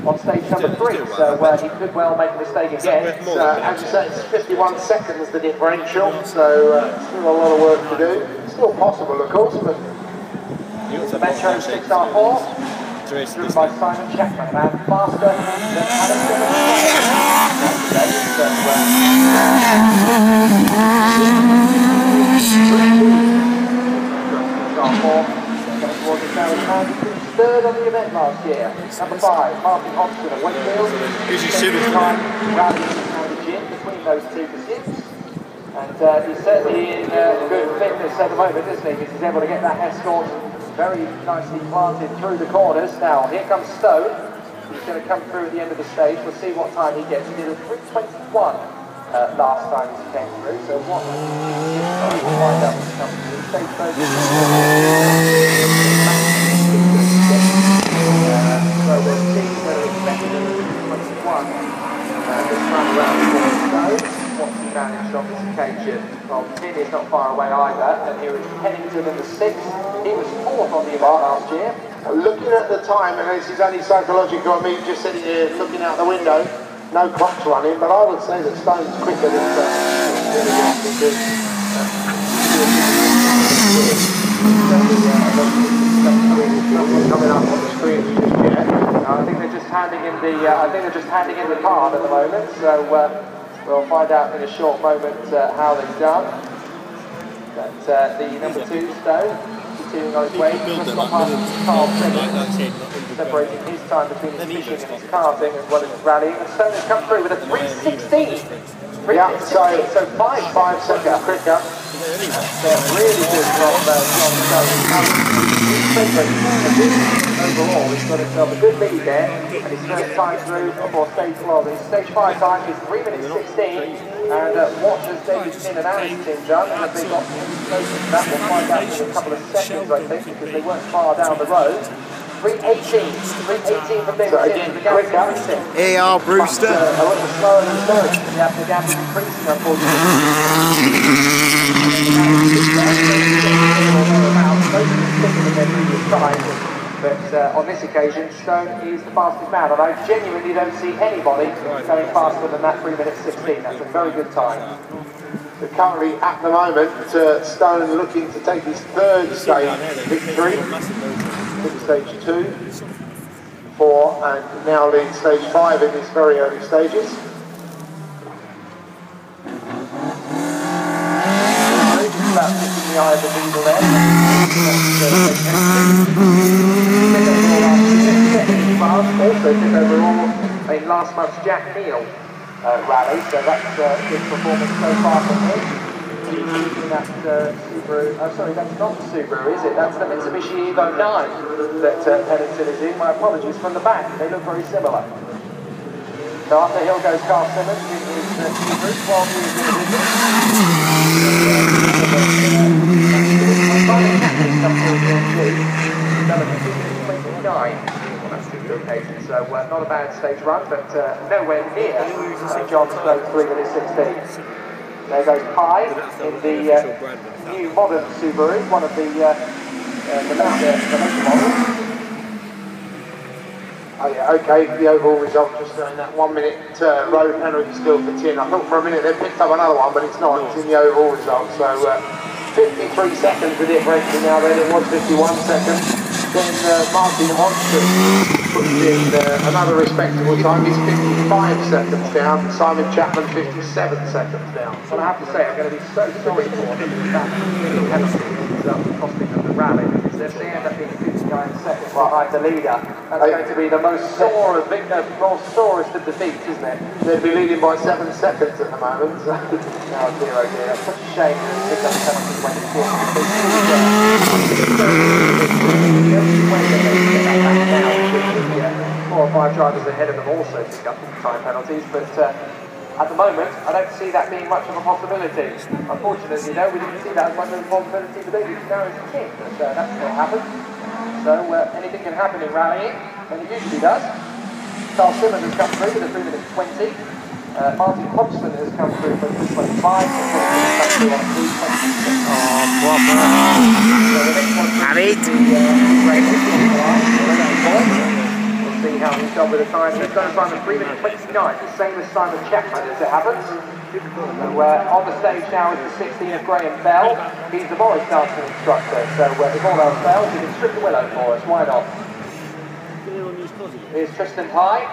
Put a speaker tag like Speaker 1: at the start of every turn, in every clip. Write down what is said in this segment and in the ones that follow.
Speaker 1: On stage number 3, so he could well make a mistake again. As you say, it's 51 seconds the differential, so still a lot of work to do. Still possible, of course, but it's a Metro 6R4, driven by Simon Chapman, and faster than Adam third on the event last year. Number 5, Martin Hodgson of Wakefield. Time rallying around the gym between those two pursuits. And he's certainly in good fitness at the moment, isn't he? Because he's able to get that escort very nicely planted through the corners. Now, here comes Stone. He's going to come through at the end of the stage. We'll see what time he gets. He did a 3:21 last time he came through. So what we'll find out when he comes through. Stage first. So we'll see whether it's better than 3:21 this time around for Stone. What's he managed on this occasion? Well, Tin is not far away either, and here is Pennington in the 6th. He was 4th on the event last year.
Speaker 2: Looking at the time, and this is only psychological, I mean, just sitting here looking out the window, no clock's running, but I would say that Stone's quicker than because coming up on the screen just yet.
Speaker 1: I think they're just handing in the card at the moment, so we'll find out in a short moment how they've done. But the number 2 Stone continuing on his way, just got past Carl separating his time between his fishing and his karting as well as his rallying. And Stone has come through with a 3:16.
Speaker 2: Yeah, so
Speaker 1: 5 seconds quicker. That's really good from John Stone. Overall, he's got himself a good lead there, and his first time through for stage 12. His stage 5 time is 3:16, and what has David Tin and Aaron Tin done? Have they got closer to that? We'll find out in a couple of seconds, I think, because they weren't far down the road. 3:18 from David Tin. Quicker.
Speaker 3: A.R. Brewster.
Speaker 1: A little slower than Stone. Yeah, the gap is increasing, unfortunately. But on this occasion, Stone is the fastest man, and I genuinely don't see anybody going faster than that 3:16. That's a very good time.
Speaker 2: So currently, at the moment, Stone looking to take his 3rd stage victory. Stage 2, 4, and now leads stage 5 in his very early stages.
Speaker 1: About hitting the eye of the needle there. Also took overall in last month's Jack Neal rally, so that's good performance so far from him. That Subaru, sorry, that's not the Subaru, is it? That's the Mitsubishi Evo 9 that Pennington is in. My apologies, from the back, they look very similar. So after Hill goes Carl Simmons in his Subaru, 12 years in the business. On that particular occasion, so not a bad stage run, but nowhere near John Stone's 3:16. There goes Pi in the new modern Subaru, one of the later models.
Speaker 2: Oh yeah, okay, the overall result just in that 1 minute road penalty still for Tin. I thought for a minute they picked up another one, but it's not, it's in the overall result. So 53 seconds the differential now, then it was 51 seconds. Then Martin Hodgson puts in another respectable time. He's 55 seconds down. Simon Chapman 57 seconds down.
Speaker 1: Well, I have to say, I'm going to be so sorry for them that penalty ends up costing them the rally, because if they end up being 59 seconds behind the leader, that's going to be the most sorest of defeats, isn't it?
Speaker 2: They'd be leading by 7 seconds at the moment.
Speaker 1: Oh dear, oh dear. That's such a shame to pick up the penalty when it's here. The only way that they can get that back now is if 4 or 5 drivers ahead of them also pick up time penalties, but at the moment, I don't see that being much of a possibility. Unfortunately, though, we didn't see that as much of a possibility today, because now it's the king, but that's what happened. So anything can happen in rallying, and it usually does. Carl Simmons has come through with a 3 minute 20. Martin Hodgson has come through for 3:25. Come through on 3:26. We'll see how he's done with the time. He's done a time of 3 minutes 29, the same as Simon Chapman as it happens. So on the stage now is the 16 of Graham Bell. He's the Morris dancing instructor. So if all else fails, he can strip the willow for us. Why not? Here's Tristan Pye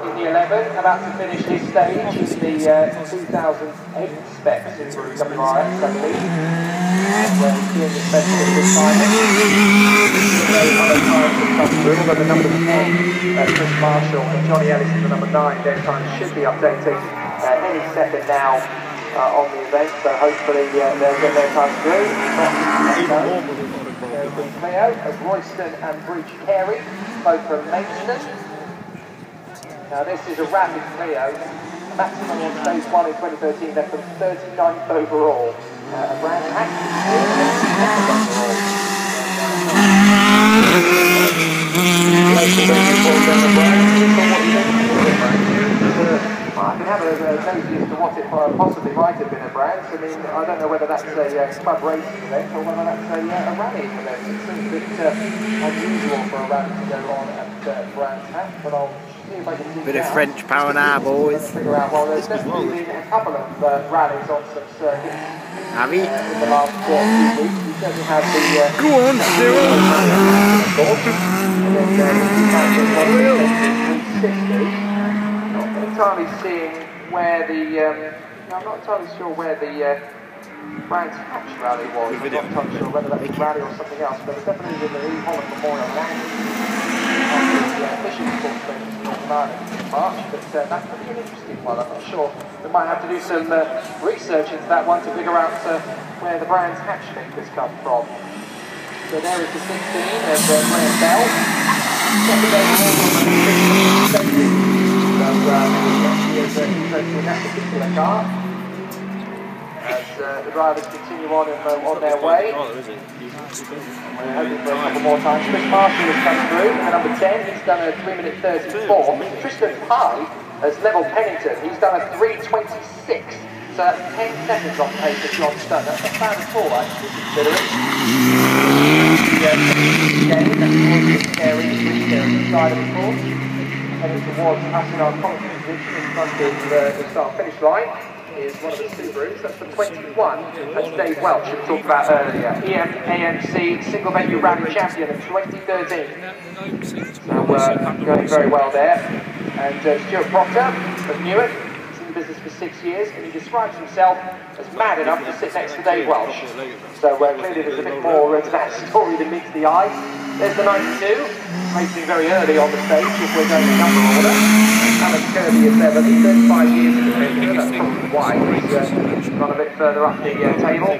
Speaker 1: in the 11, about to finish his stage in the 2008 specs in WRX, I believe. Where he's doing the special with this time. Other times have come through, but the number 10, Chris Marshall, and Johnny Ellis in the number 9, their time should be updating any second now on the event, so hopefully they'll get their time through. There's Cleo of Royston and Breach Carey, both from Maidstone. Now this is a rapid Cleo, maximum on stage 1 in 2013, left from 39th overall. A brand I can have a nosy as to what it possibly might have been a brand. I mean, I don't know whether that's a club racing event or whether that's a rally event. It seems a bit unusual for a rally to go on at Brands Hatch, but I'll see if I can do
Speaker 3: bit of French power now, boys.
Speaker 1: Figure out, well, there's definitely been a couple of rallies on some circuits.
Speaker 3: Have you?
Speaker 1: In the last few weeks. We certainly have the...
Speaker 3: Go on, Cyril!
Speaker 1: Entirely seeing where the I'm not entirely sure where the Brands Hatch rally was. I'm not entirely sure whether that was a rally or something else, but it's definitely in the New Holland Memorial Land on the fishing sports station in Northern Ireland in March. But that could be an interesting one. I'm not sure. We might have to do some research into that one to figure out where the Brands Hatch link has come from. So there is the 16 of Graham Bell. He is interested in that particular car as the drivers continue on their way. We're hoping for a couple more times. Chris Marshall has come through at number 10. He's done a 3 minute 34. Tristan Pye has level Pennington. He's done a 3:26. So that's 10 seconds off pace of John Stone. That's not bad at all, actually, considering. Again, that's Carey, the side of the course. Heading towards passing our concrete position in front of the start-finish line is one of the Subarus. That's the 21. That's Dave Welch, who we talked about earlier. AMC Single Venue Rally Champion of 2013. So going very well there. And Stuart Proctor of Newark. He's in the business for 6 years, and he describes himself as mad enough to sit next to Dave Welch. So clearly there's a bit more to that story than meets the eye. There's the 92, racing very early on the stage if we're going in number order. Alan Kirby is there, 35 years in the business, that's probably why he's run a bit further up the table.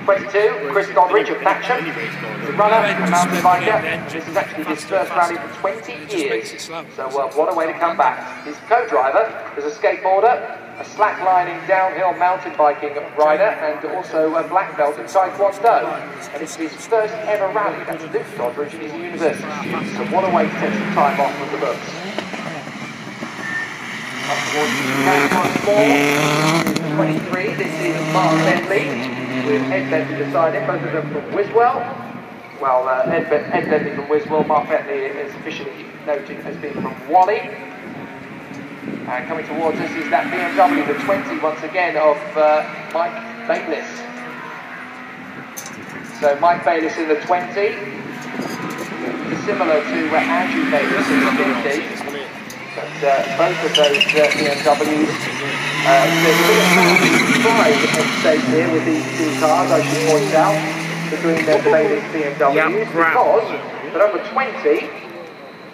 Speaker 1: 22, Chris Godridge of Thatcham. He's a runner, a mountain biker. This is actually his first rally for 20 years. So what a way to come back. His co-driver is a skateboarder, a slacklining downhill mountain biking rider, and also a black belt in Taekwondo. And it's his first ever rally. That's Luke Godridge at his university. So what a way to take some time off from the books. Up towards the 23, this is Mark Bentley with Ed Bentley beside him, both of them from Wiswell. Well, Ed Bentley from Wiswell, Mark Bentley is officially noted as being from Whalley. And coming towards us is that BMW, the 20 once again of Mike Bayliss. So Mike Bayliss in the 20, similar to Andrew Bayliss in the 50. But both of those BMWs, there's a bit of pride on stage here with these two cars, I should point out, between the Bayliss BMWs, because the number 20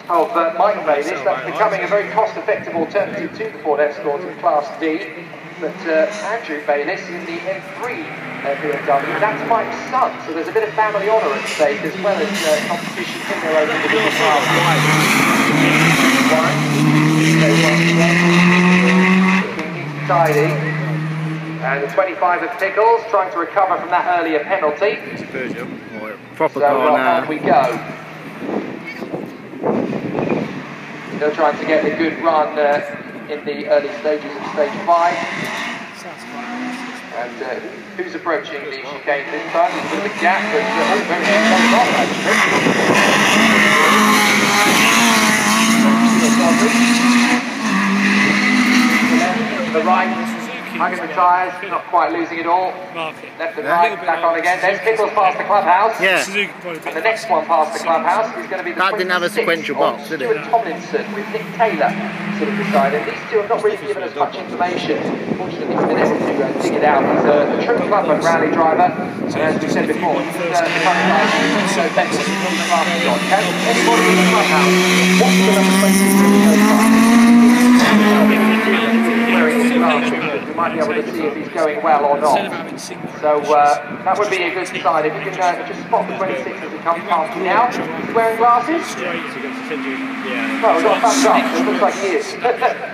Speaker 1: of Mike Bayliss, that's becoming a very cost-effective alternative to the Ford Escort in Class D. But Andrew Bayliss in the M3 BMW, that's Mike's son, so there's a bit of family honour at stake as well as competition in their own individual cars. Tidy. And the 25 of Pickles trying to recover from that earlier penalty.
Speaker 3: Proper
Speaker 1: so on we go. Still trying to get a good run in the early stages of stage 5. And who's approaching the chicane this time? There's a bit of a gap, but very few coming off actually. The right, hugging the tyres, not quite losing it all. Left and right, back on again. There's Pickles past the clubhouse.
Speaker 3: Yeah.
Speaker 1: And the next one past the clubhouse is going to be the
Speaker 3: That didn't have a sequential box, did it?
Speaker 1: Stuart Tomlinson with Nick Taylor sort of beside him. These two have not really given us much information. Fortunately, he's been able to dig it out. He's a true clubman rally driver. And as we said before, he's the kind of guy who's so better than he's fast on. Can anybody in the clubhouse watch the number 22 wearing his glasses? We might be able to see if he's going well or not. So that would be a good sign. If you can just spot the 26 as it comes past me now. He's wearing glasses? Well, we've got thumbs up, so it looks like he is.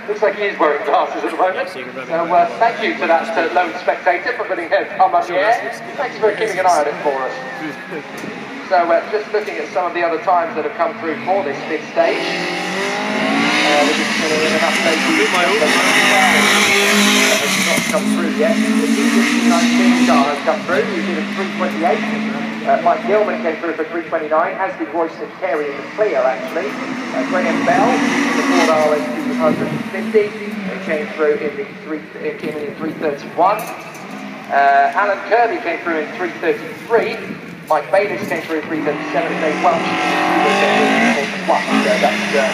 Speaker 1: Looks like he is wearing glasses at the moment. So thank you to that lone spectator for putting a thumb up the air. Thanks for keeping an eye on it for us. So just looking at some of the other times that have come through for this mid stage. We're just going to an update. Has not come through yet. The 19 car has come through. He did a 3:28. Mike Gilman came through for 3:29, as did Royston Carey in the clear actually. Graham Bell in the Ford RS 250. He came through in the 3:31. Alan Kirby came through in 3:33. Mike Bayliss came through in 3:37. And Dave Welch in 3:34.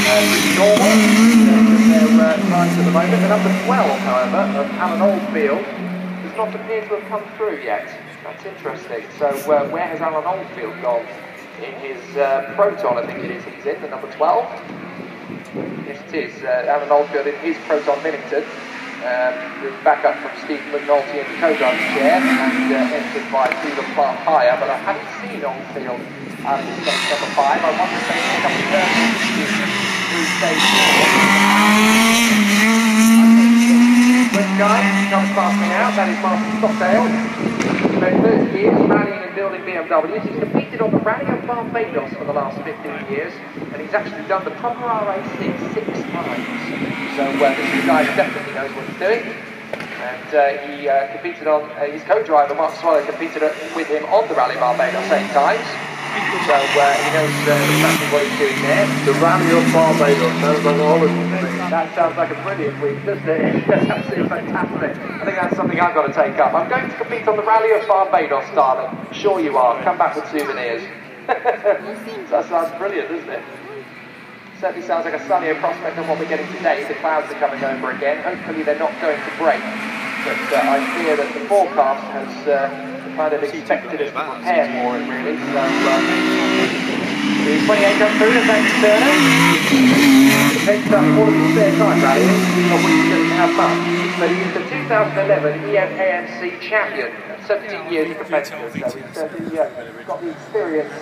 Speaker 1: That's normal in their times at the moment. The number 12, however, of Alan Oldfield does not appear to have come through yet. That's interesting. So where has Alan Oldfield gone? In his Proton, I think it is he's in, the number 12. Yes, it is. Alan Oldfield in his Proton Millington. With backup from Steve McNulty in the co-driver's chair and entered by Stephen Clark higher, but I haven't seen Oldfield out of his number 5. I wonder if they pick up the turn through stage 4. First guy comes past me now, that is Martin Stockdale. He spent 30 years rallying and building BMWs. He's competed on the Rally of Barbados for the last 15 years, and he's actually done the proper RA6 6 times. So this is a guy who definitely knows what he's doing. And he competed on, his co-driver Mark Swallow competed with him on the Rally Barbados 8 times. So he knows exactly what he's doing there.
Speaker 2: The Rally of Barbados sounds like a holiday.
Speaker 1: That sounds like a brilliant week, doesn't it? That's absolutely fantastic. I think that's something I've got to take up. I'm going to compete on the Rally of Barbados, darling. Sure you are. Come back with souvenirs. That sounds brilliant, doesn't it? Certainly sounds like a sunnier prospect than what we're getting today. The clouds are coming over again. Hopefully they're not going to break. But I fear that the forecast has kind of expected us to prepare for it, really. So, the 28 comes through, and thanks to Turner. Depends on all of his spare time rallying, of which he doesn't have much. But he is the 2011 EMAMC champion. 17 years of competitor, so he's certainly got the experience.